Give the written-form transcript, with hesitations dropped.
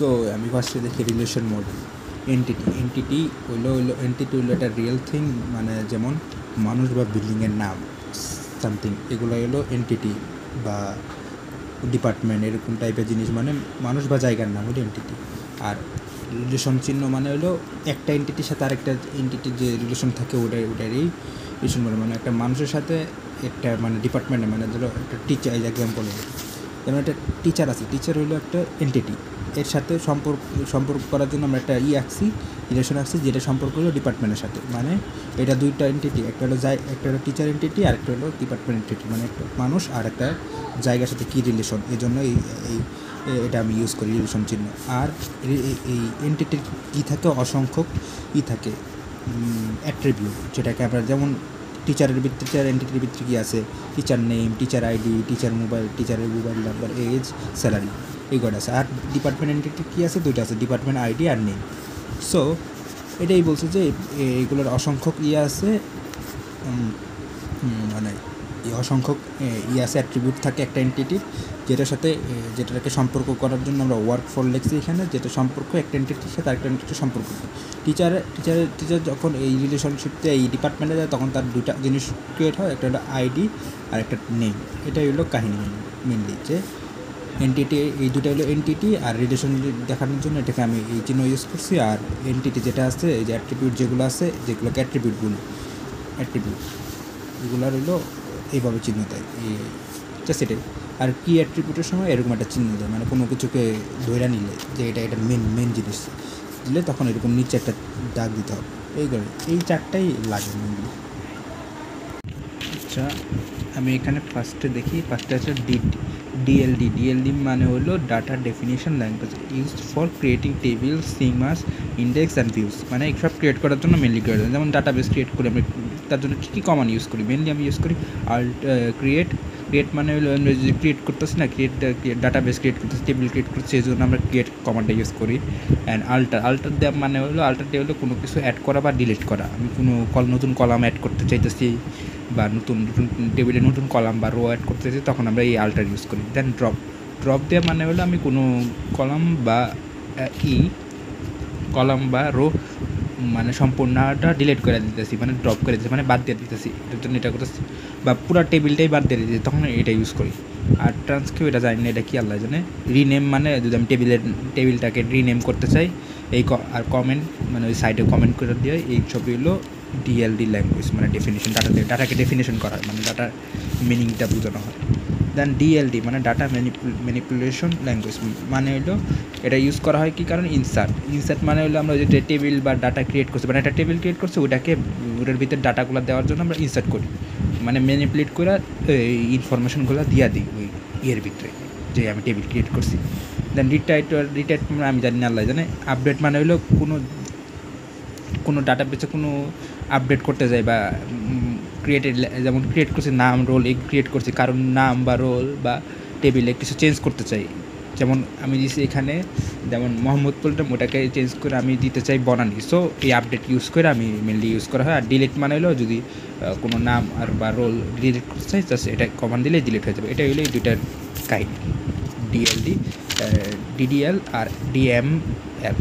So আমি ফার্স্টে দেখি রিলেশন মোড। এন্টিটি হইলো একটা রিয়েল থিং, মানে যেমন মানুষ বা বিল্ডিংয়ের নাম সামথিং, এগুলো হলো এন্টিটি বা ডিপার্টমেন্ট এরকম টাইপের জিনিস, মানে মানুষ বা জায়গার নাম হলো এন্টিটি। আর রিলেশন চিহ্ন মানে হলো একটা এন্টিটির সাথে আরেকটা এন্টিটির যে রিলেশন থাকে ওটারই রিলেশন বলে। মানে একটা মানুষের সাথে একটা মানে ডিপার্টমেন্টে, মানে ধরো একটা টিচার, এক্সাম্পল হলো যেমন একটা টিচার আছে, টিচার হলো একটা এন্টিটি, এর সাথে সম্পর্ক করার জন্য আমরা একটা আঁকছি, রিলেশন আঁকছি, যেটা সম্পর্ক হলো ডিপার্টমেন্টের সাথে। মানে এটা দুইটা এন্টিটি, একটা হলো টিচার এন্টিটি আর একটা হলো ডিপার্টমেন্ট এন্টিটি, মানে একটা মানুষ আর একটা জায়গার সাথে কী রিলেশন, এই জন্য এটা আমি ইউজ করি রিলেশন চিহ্ন। আর এই এন্টিটির কী থাকে, অসংখ্য থাকে অ্যাট্রিবিউট, যেটাকে আমরা যেমন টিচার এন্টিটির ভিতরে কী আছে, টিচার নেম, টিচার আইডি, টিচারের মোবাইল নাম্বার, এজ, স্যালারি, এইগুলো আছে। আর ডিপার্টমেন্ট এন্টিটি কী আছে, দুটো আছে, ডিপার্টমেন্ট আইডি আর নেম। সো এটাই বলছে যে এইগুলোর অসংখ্য আছে, মানে এই অসংখ্য আছে অ্যাট্রিবিউট থাকে একটা এন্টিটির, যেটাকে সম্পর্ক করার জন্য আমরা ওয়ার্ক ফর লিখছি এখানে, যেটা সম্পর্ক একটা এন্টিটির সাথে আরেকটা এন্টিটির সম্পর্ক। টিচার যখন এই রিলেশনশিপতে এই ডিপার্টমেন্টে যায়, তখন তার দুটা জিনিস ক্রিয়েট হয়, একটা হলো আইডি আর একটা নেম। এটাই হলো কাহিনী মেনলি, যে এন্টিটি, এই দুটো হলো এন্টিটি আর রিলেশন দেখানোর জন্য এটাকে আমি এই চিহ্ন ইউজ করছি। আর এন্টিটি যেটা আছে, এই যে অ্যাট্রিবিউট যেগুলো আছে, যেগুলোকে অ্যাট্রিবিউট এগুলোর হলো এইভাবে চিহ্ন দেয়, জাস্ট এটাই। আর কি অ্যাট্রিবিউটের সময় এরকম একটা চিহ্ন দেয়, মানে কোনো কিছুকে ধরে নিলে যে এটা মেন জিনিস দিলে, তখন এরকম নিচে একটা দাগ দিতে হবে। এই চারটাই লাগে মেনলি। আচ্ছা, আমি এখানে ফার্স্টে আছে ডিএলডি মানে হলো data definition language, used for creating table, schemas, index and views. মানে এইসব ক্রিয়েট করার জন্য মেনলি ক্রিয়েট, যেমন ডাটাবেস ক্রিয়েট করি আমি, তার জন্য কী কমান ইউজ করি, মেনলি আমি ইউজ করি ক্রিয়েট মানে হলো আমরা যদি ক্রিয়েট করতেছি না, ডাটাবেস ক্রিয়েট করতেছি, টেবিল ক্রিয়েট করতেছি, এই জন্য আমরা ক্রিয়েট কমান্ডটা ইউজ করি। অ্যান্ড আল্টার দেওয়া মানে হলো হলো কোনো কিছু অ্যাড করা বা ডিলিট করা। আমি কোনো নতুন কলাম অ্যাড করতে চাইতেছি বা নতুন টেবিলে নতুন কলাম বা রো অ্যাড করতে চাই, তখন আমরা এই আল্টার ইউজ করি। দেন ড্রপ দেওয়া মানে হলো আমি কোনো কলাম বা রো মানে সম্পূর্ণটা ডিলিট করে দিতেছি, মানে ড্রপ করে দিতেছি, মানে বাদ দিয়ে দিতেছি, এটার জন্য এটা করতেছি, বা পুরো টেবিলটাই বাদ দিয়ে দিতেছি, তখন এটা ইউজ করি। আর ট্রান্সক্রিপ্ট এটা জানি না এটা কি আল্লাহ জানে। রিনেম মানে যদি আমি টেবিলটাকে রিনেম করতে চাই, আর কমেন্ট মানে ওই সাইডে কমেন্ট করে দিয়ে, এই ছবি হলো ডিএলডি ল্যাঙ্গুয়েজ, মানে ডেফিনেশন, ডাটাকে ডেফিনেশন করা হয়, মানে ডাটার মিনিংটা বোঝানো হয়। দেন ডিএলডি মানে ডাটা ম্যানিপুলেশন ল্যাঙ্গুয়েজ, মানে হলো এটা ইউজ করা হয় কি কারণ, ইনসার্ট মানে হলো আমরা যে টেবিল বা ডাটা ক্রিয়েট করছি, মানে একটা টেবিল ক্রিয়েট করছি, ওটার ভিতরে ডাটাগুলো দেওয়ার জন্য আমরা ইনসার্ট করি, মানে ম্যানিপুলেট করে ইনফরমেশনগুলো দিয়া দিই ওই ভিতরে, যে আমি টেবিল ক্রিয়েট করছি। দেন রিটাইট মানে আমি জানি না আল্লাহ জানে। আপডেট মানে হলো কোনো ডাটাবেসে কোনো আপডেট করতে যায় বা যেমন ক্রিয়েট করছি নাম, রোল, ক্রিয়েট করছি, কারণ নাম বা রোল বা টেবিলে কিছু চেঞ্জ করতে চাই, যেমন আমি দিয়েছি এখানে যেমন মোহাম্মদ বলতাম, ওটাকে চেঞ্জ করে আমি দিতে চাই বনানি। সো এই আপডেট ইউজ করে আমি মেনলি ইউজ করা হয়। আর ডিলিট মানে হলো যদি কোনো নাম আর বা রোল ডিলিট করতে চাই, জাস্ট এটা কমান্ড দিলেই ডিলিট হয়ে যাবে। এটা হলো এই দুইটার কাহিনী, ডিএলডি, ডিডিএল আর ডিএমএল।